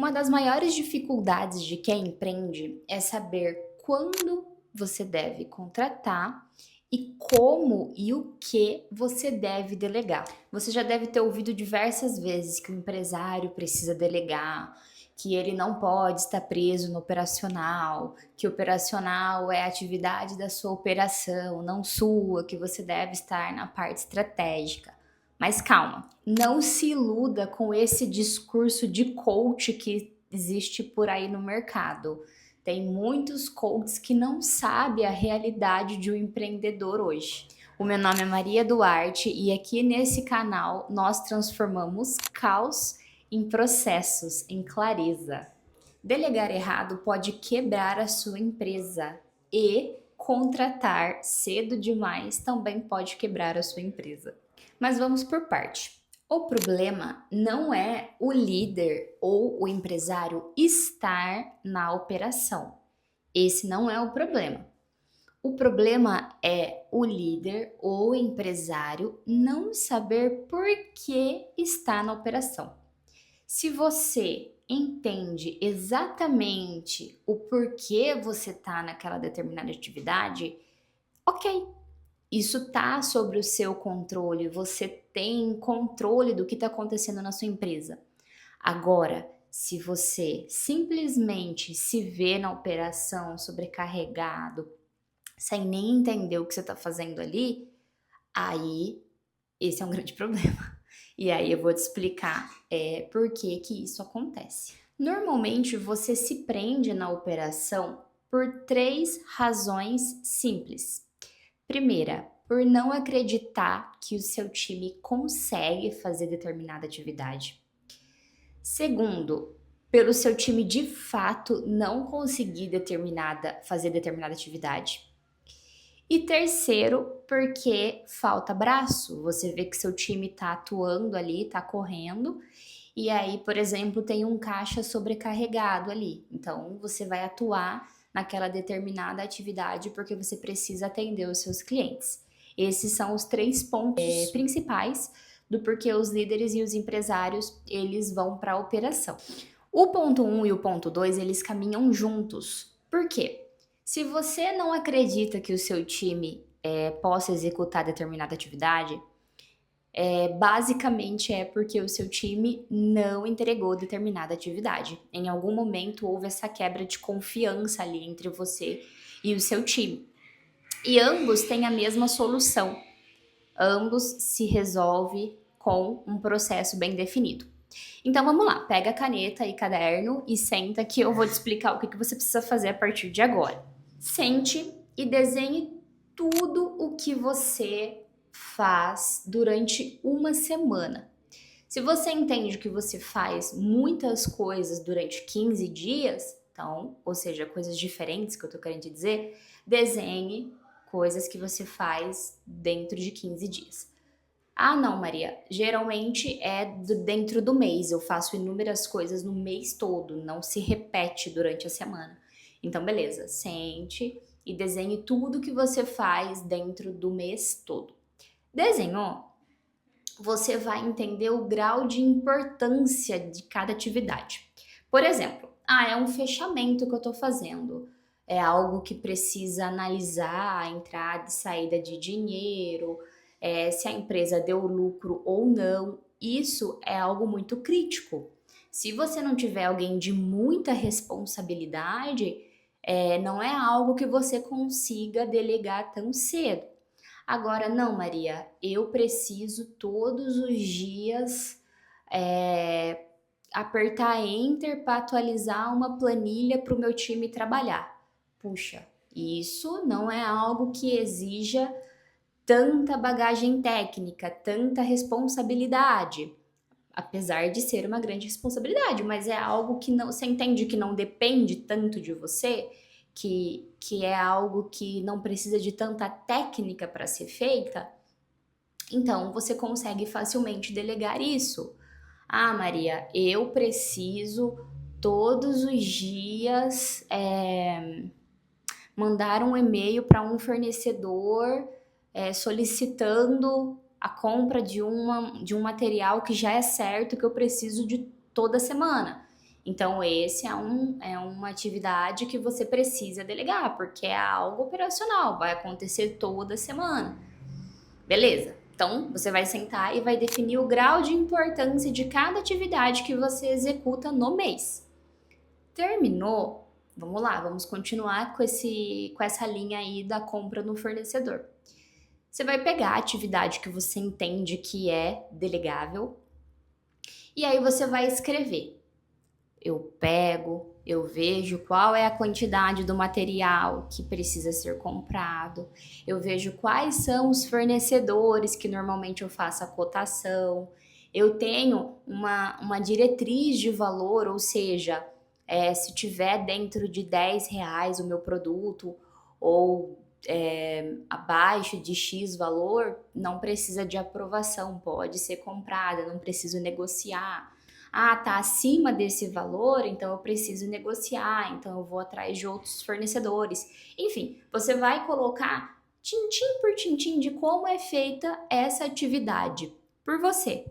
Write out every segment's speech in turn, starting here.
Uma das maiores dificuldades de quem empreende é saber quando você deve contratar e como e o que você deve delegar. Você já deve ter ouvido diversas vezes que o empresário precisa delegar, que ele não pode estar preso no operacional, que o operacional é a atividade da sua operação, não sua, que você deve estar na parte estratégica. Mas calma, não se iluda com esse discurso de coach que existe por aí no mercado. Tem muitos coaches que não sabem a realidade de um empreendedor hoje. O meu nome é Maria Duarte e aqui nesse canal nós transformamos caos em processos, em clareza. Delegar errado pode quebrar a sua empresa e contratar cedo demais também pode quebrar a sua empresa. Mas vamos por parte. O problema não é o líder ou o empresário estar na operação. Esse não é o problema. O problema é o líder ou o empresário não saber por que está na operação. Se você entende exatamente o porquê você está naquela determinada atividade, ok, isso tá sobre o seu controle, você tem controle do que está acontecendo na sua empresa. Agora, se você simplesmente se vê na operação sobrecarregado, sem nem entender o que você está fazendo ali, aí esse é um grande problema. E aí eu vou te explicar por que que isso acontece. Normalmente você se prende na operação por 3 razões simples. Primeira, por não acreditar que o seu time consegue fazer determinada atividade. Segundo, pelo seu time de fato não conseguir fazer determinada atividade. E terceiro, porque falta braço. Você vê que seu time está atuando ali, está correndo, e aí, por exemplo, tem um caixa sobrecarregado ali. Então, você vai atuar naquela determinada atividade porque você precisa atender os seus clientes. Esses são os 3 pontos principais do porquê os líderes e os empresários eles vão para a operação. O ponto 1 e o ponto 2 eles caminham juntos. Por quê? Se você não acredita que o seu time possa executar determinada atividade, basicamente é porque o seu time não entregou determinada atividade. Em algum momento houve essa quebra de confiança ali entre você e o seu time. E ambos têm a mesma solução. Ambos se resolve com um processo bem definido. Então vamos lá, pega caneta e caderno e senta que eu vou te explicar o que você precisa fazer a partir de agora. Sente e desenhe tudo o que você faz durante uma semana. Se você entende que você faz muitas coisas durante 15 dias, então, ou seja, coisas diferentes que eu tô querendo te dizer, desenhe coisas que você faz dentro de 15 dias. Ah, não, Maria, geralmente é dentro do mês, eu faço inúmeras coisas no mês todo, não se repete durante a semana. Então, beleza, sente e desenhe tudo que você faz dentro do mês todo. Desenhou? Você vai entender o grau de importância de cada atividade. Por exemplo, é um fechamento que eu estou fazendo. É algo que precisa analisar a entrada e saída de dinheiro, se a empresa deu lucro ou não. Isso é algo muito crítico. Se você não tiver alguém de muita responsabilidade, não é algo que você consiga delegar tão cedo. Agora, não, Maria, eu preciso todos os dias apertar Enter para atualizar uma planilha para o meu time trabalhar. Puxa, isso não é algo que exija tanta bagagem técnica, tanta responsabilidade. Apesar de ser uma grande responsabilidade, mas é algo que não, você entende que não depende tanto de você, que é algo que não precisa de tanta técnica para ser feita, então você consegue facilmente delegar isso. Ah, Maria, eu preciso todos os dias mandar um e-mail para um fornecedor solicitando a compra de um material que já é certo que eu preciso de toda semana. Então, esse é uma atividade que você precisa delegar, porque é algo operacional, vai acontecer toda semana. Beleza. Então, você vai sentar e vai definir o grau de importância de cada atividade que você executa no mês. Terminou? Vamos lá, vamos continuar com essa linha aí da compra no fornecedor. Você vai pegar a atividade que você entende que é delegável e aí você vai escrever. Eu pego, eu vejo qual é a quantidade do material que precisa ser comprado, eu vejo quais são os fornecedores que normalmente eu faço a cotação, eu tenho uma diretriz de valor, ou seja, se tiver dentro de R$ 10 o meu produto ou abaixo de X valor, não precisa de aprovação, pode ser comprada, não preciso negociar. Ah, tá acima desse valor, então eu preciso negociar, então eu vou atrás de outros fornecedores. Enfim, você vai colocar tintim por tintim de como é feita essa atividade por você.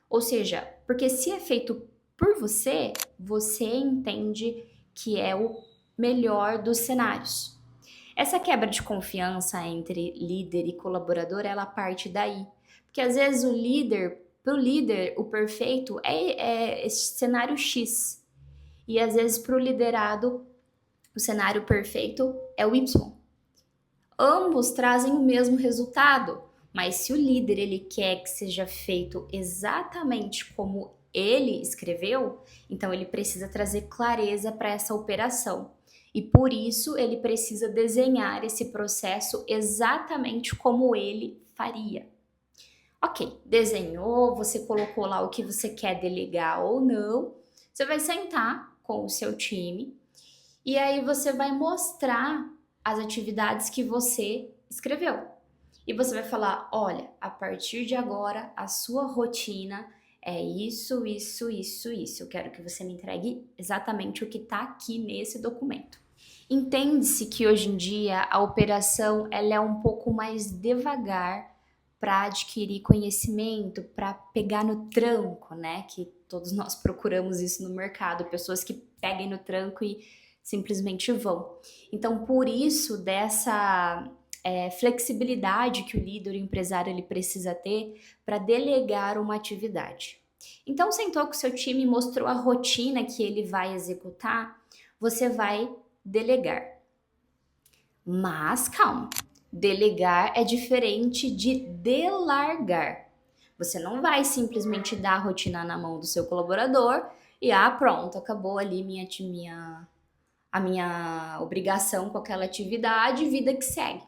Ou seja, porque se é feito por você, você entende que é o melhor dos cenários. Essa quebra de confiança entre líder e colaborador, ela parte daí. Porque às vezes para o líder, o perfeito é esse cenário X. E às vezes para o liderado, o cenário perfeito é o Y. Ambos trazem o mesmo resultado, mas se o líder ele quer que seja feito exatamente como ele escreveu, então ele precisa trazer clareza para essa operação. E por isso ele precisa desenhar esse processo exatamente como ele faria. Ok, desenhou, você colocou lá o que você quer delegar ou não. Você vai sentar com o seu time e aí você vai mostrar as atividades que você escreveu. E você vai falar: olha, a partir de agora a sua rotina é isso, isso, isso, isso. Eu quero que você me entregue exatamente o que está aqui nesse documento. Entende-se que hoje em dia a operação ela é um pouco mais devagar para adquirir conhecimento, para pegar no tranco, né? Que todos nós procuramos isso no mercado, pessoas que peguem no tranco e simplesmente vão. Então, por isso, dessa flexibilidade que o líder, o empresário, ele precisa ter para delegar uma atividade. Então, sentou com o seu time e mostrou a rotina que ele vai executar, você vai delegar. Mas calma, delegar é diferente de delargar. Você não vai simplesmente dar a rotina na mão do seu colaborador e pronto, acabou ali a minha obrigação com aquela atividade, vida que segue.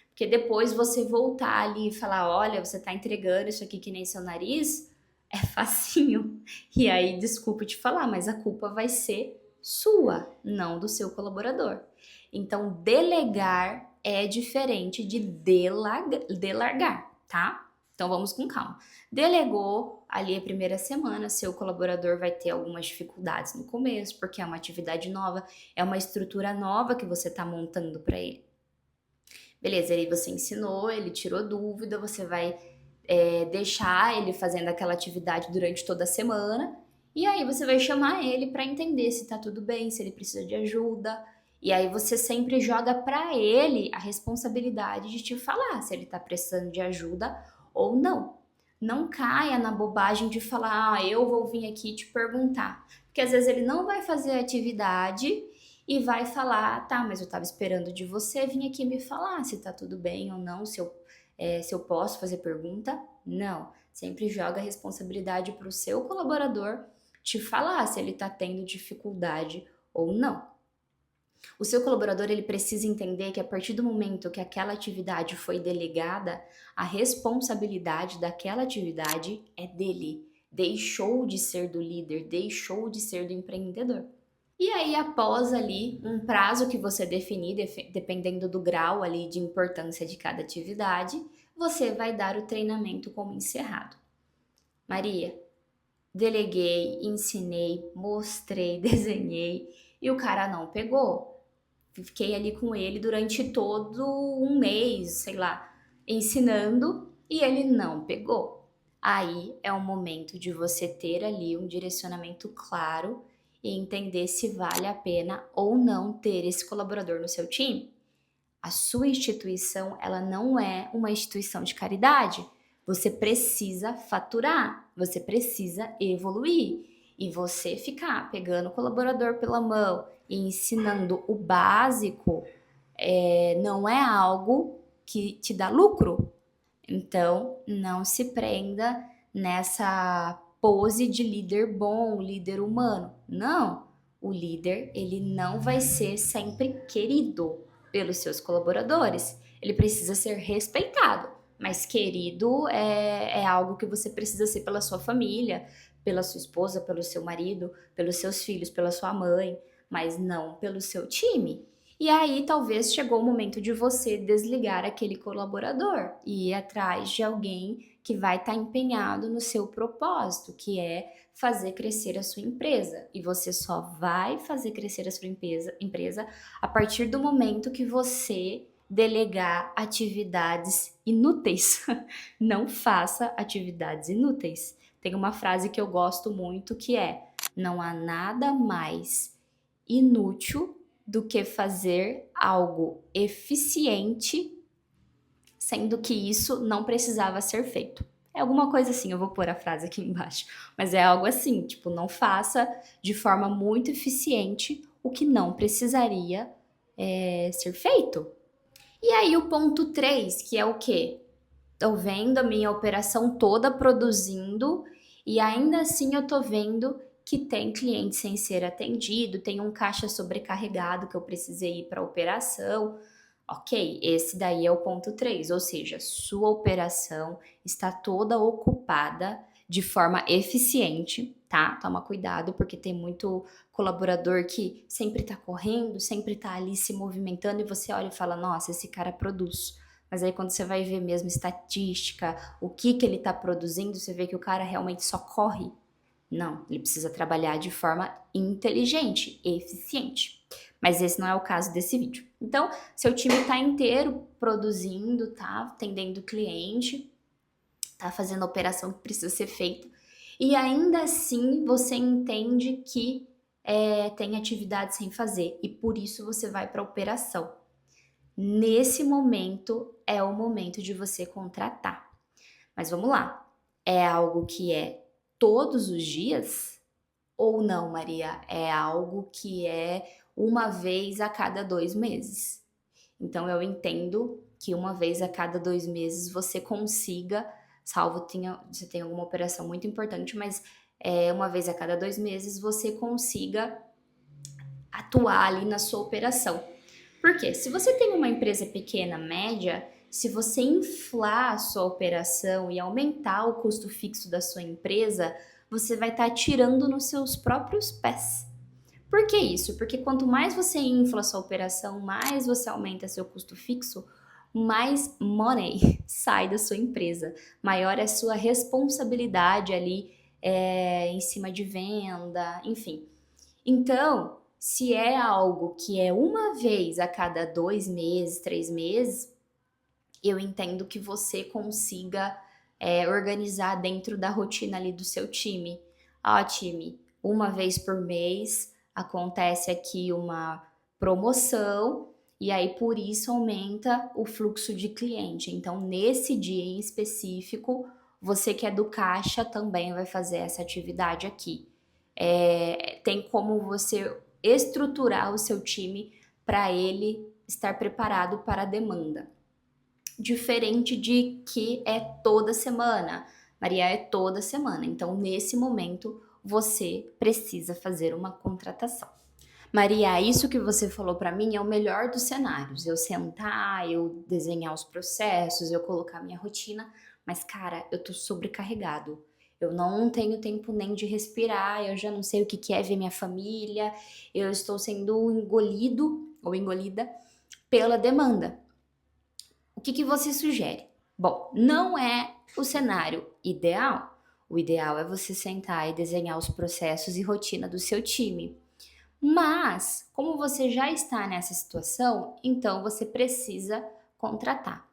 Porque depois você voltar ali e falar, olha, você tá entregando isso aqui que nem seu nariz, é facinho. E aí, desculpe te falar, mas a culpa vai ser sua, não do seu colaborador. Então, delegar é diferente de delargar, tá? Então, vamos com calma. Delegou ali a primeira semana, seu colaborador vai ter algumas dificuldades no começo, porque é uma atividade nova, é uma estrutura nova que você está montando para ele. Beleza, aí você ensinou, ele tirou dúvida, você vai deixar ele fazendo aquela atividade durante toda a semana, e aí você vai chamar ele para entender se tá tudo bem, se ele precisa de ajuda. E aí você sempre joga para ele a responsabilidade de te falar se ele tá precisando de ajuda ou não. Não caia na bobagem de falar, eu vou vir aqui te perguntar. Porque às vezes ele não vai fazer a atividade e vai falar, tá, mas eu tava esperando de você vir aqui me falar se tá tudo bem ou não, se eu posso fazer pergunta. Não, sempre joga a responsabilidade para o seu colaborador te falar se ele está tendo dificuldade ou não. O seu colaborador ele precisa entender que a partir do momento que aquela atividade foi delegada, a responsabilidade daquela atividade é dele. Deixou de ser do líder, deixou de ser do empreendedor. E aí, após ali um prazo que você definir, dependendo do grau ali de importância de cada atividade, você vai dar o treinamento como encerrado. Maria, deleguei, ensinei, mostrei, desenhei e o cara não pegou. Fiquei ali com ele durante todo um mês, sei lá, ensinando e ele não pegou. Aí é o momento de você ter ali um direcionamento claro e entender se vale a pena ou não ter esse colaborador no seu time. A sua instituição, ela não é uma instituição de caridade. Você precisa faturar, você precisa evoluir. E você ficar pegando o colaborador pela mão e ensinando o básico não é algo que te dá lucro. Então, não se prenda nessa pose de líder bom, líder humano. Não, o líder, ele não vai ser sempre querido pelos seus colaboradores. Ele precisa ser respeitado, mas querido é algo que você precisa ser pela sua família, pela sua esposa, pelo seu marido, pelos seus filhos, pela sua mãe, mas não pelo seu time. E aí, talvez chegou o momento de você desligar aquele colaborador e ir atrás de alguém que vai estar empenhado no seu propósito, que é fazer crescer a sua empresa. E você só vai fazer crescer a sua empresa a partir do momento que você delegar atividades inúteis. Não faça atividades inúteis. Tem uma frase que eu gosto muito que é: não há nada mais inútil do que fazer algo eficiente, sendo que isso não precisava ser feito. É alguma coisa assim, eu vou pôr a frase aqui embaixo, mas é algo assim, tipo, não faça de forma muito eficiente o que não precisaria ser feito. E aí o ponto 3, que é o quê? Tô vendo a minha operação toda produzindo e ainda assim eu tô vendo que tem cliente sem ser atendido, tem um caixa sobrecarregado que eu precisei ir para a operação. Ok, esse daí é o ponto 3, ou seja, sua operação está toda ocupada de forma eficiente, tá? Toma cuidado, porque tem muito colaborador que sempre tá correndo, sempre tá ali se movimentando e você olha e fala: nossa, esse cara produz. Mas aí quando você vai ver mesmo estatística, o que ele tá produzindo, você vê que o cara realmente só corre. Não, ele precisa trabalhar de forma inteligente, eficiente. Mas esse não é o caso desse vídeo. Então, seu time está inteiro produzindo, tá atendendo cliente, tá fazendo a operação que precisa ser feita, e ainda assim você entende que tem atividade sem fazer, e por isso você vai para a operação. Nesse momento é o momento de você contratar. Mas vamos lá, é algo que é todos os dias? Ou não, Maria? É algo que é uma vez a cada 2 meses. Então eu entendo que uma vez a cada 2 meses você consiga, salvo você tenha alguma operação muito importante, mas uma vez a cada 2 meses você consiga atuar ali na sua operação. Por quê? Se você tem uma empresa pequena, média, se você inflar a sua operação e aumentar o custo fixo da sua empresa, você vai estar atirando nos seus próprios pés. Por que isso? Porque quanto mais você infla a sua operação, mais você aumenta seu custo fixo, mais money sai da sua empresa, maior é a sua responsabilidade ali em cima de venda, enfim. Então, se é algo que é uma vez a cada 2 meses, 3 meses, eu entendo que você consiga organizar dentro da rotina ali do seu time. Ó, time, uma vez por mês acontece aqui uma promoção e aí por isso aumenta o fluxo de cliente. Então, nesse dia em específico, você que é do caixa também vai fazer essa atividade aqui. Tem como você estruturar o seu time para ele estar preparado para a demanda. Diferente de que é toda semana. Maria, é toda semana. Então, nesse momento, você precisa fazer uma contratação. Maria, isso que você falou para mim é o melhor dos cenários. Eu sentar, eu desenhar os processos, eu colocar minha rotina, mas cara, eu tô sobrecarregado. Eu não tenho tempo nem de respirar, eu já não sei o que é ver minha família, eu estou sendo engolido ou engolida pela demanda. O que você sugere? Bom, não é o cenário ideal. O ideal é você sentar e desenhar os processos e rotina do seu time. Mas, como você já está nessa situação, então você precisa contratar.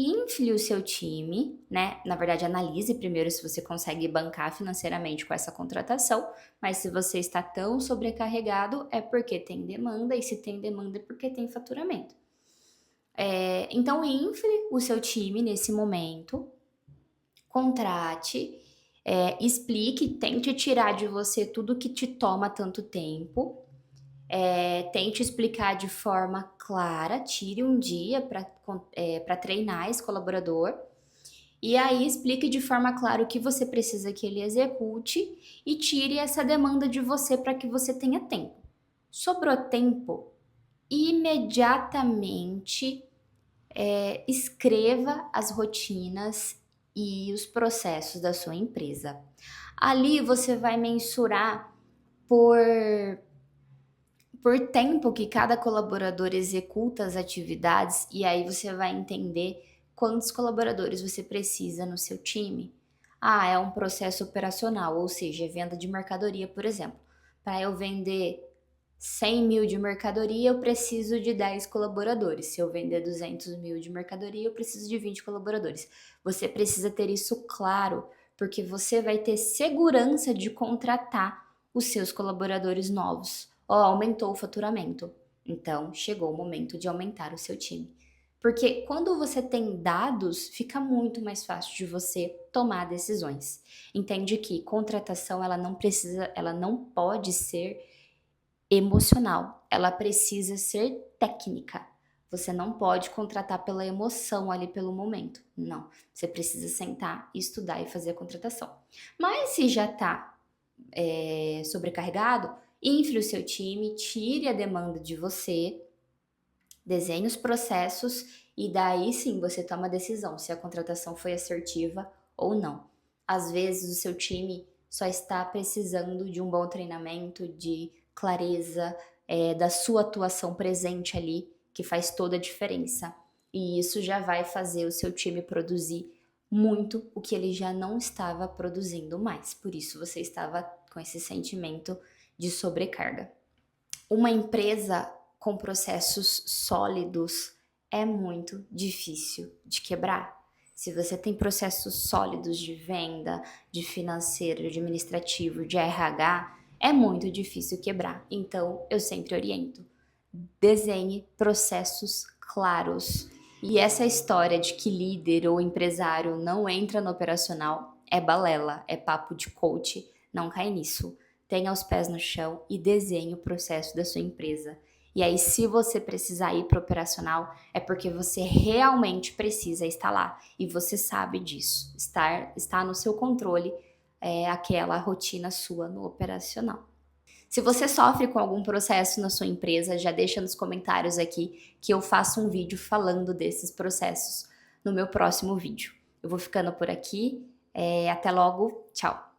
infle o seu time, né? Na verdade, analise primeiro se você consegue bancar financeiramente com essa contratação, mas se você está tão sobrecarregado, é porque tem demanda, e se tem demanda é porque tem faturamento. Então, infle o seu time nesse momento, contrate, explique, tente tirar de você tudo que te toma tanto tempo, tente explicar de forma clara, tire um dia para treinar esse colaborador, e aí explique de forma clara o que você precisa que ele execute e tire essa demanda de você para que você tenha tempo. Sobrou tempo, imediatamente escreva as rotinas e os processos da sua empresa. Ali você vai mensurar por tempo que cada colaborador executa as atividades, e aí você vai entender quantos colaboradores você precisa no seu time. É um processo operacional, ou seja, venda de mercadoria, por exemplo. Para eu vender 100 mil de mercadoria, eu preciso de 10 colaboradores. Se eu vender 200 mil de mercadoria, eu preciso de 20 colaboradores. Você precisa ter isso claro, porque você vai ter segurança de contratar os seus colaboradores novos. Aumentou o faturamento. Então, chegou o momento de aumentar o seu time. Porque quando você tem dados, fica muito mais fácil de você tomar decisões. Entende que contratação, ela não pode ser emocional, ela precisa ser técnica. Você não pode contratar pela emoção ali pelo momento. Não, você precisa sentar, estudar e fazer a contratação. Mas se já está sobrecarregado, infle o seu time, tire a demanda de você, desenhe os processos e daí sim você toma a decisão se a contratação foi assertiva ou não. Às vezes o seu time só está precisando de um bom treinamento, de clareza, da sua atuação presente ali, que faz toda a diferença. E isso já vai fazer o seu time produzir muito o que ele já não estava produzindo mais. Por isso você estava com esse sentimento de sobrecarga. Uma empresa com processos sólidos é muito difícil de quebrar. Se você tem processos sólidos de venda, de financeiro, de administrativo, de RH, é muito difícil quebrar. Então, eu sempre oriento: desenhe processos claros. E essa história de que líder ou empresário não entra no operacional é balela, é papo de coach. Não cai nisso. Tenha os pés no chão e desenhe o processo da sua empresa. E aí, se você precisar ir para o operacional, é porque você realmente precisa estar lá. E você sabe disso. Está no seu controle aquela rotina sua no operacional. Se você sofre com algum processo na sua empresa, já deixa nos comentários aqui que eu faço um vídeo falando desses processos no meu próximo vídeo. Eu vou ficando por aqui. Até logo. Tchau!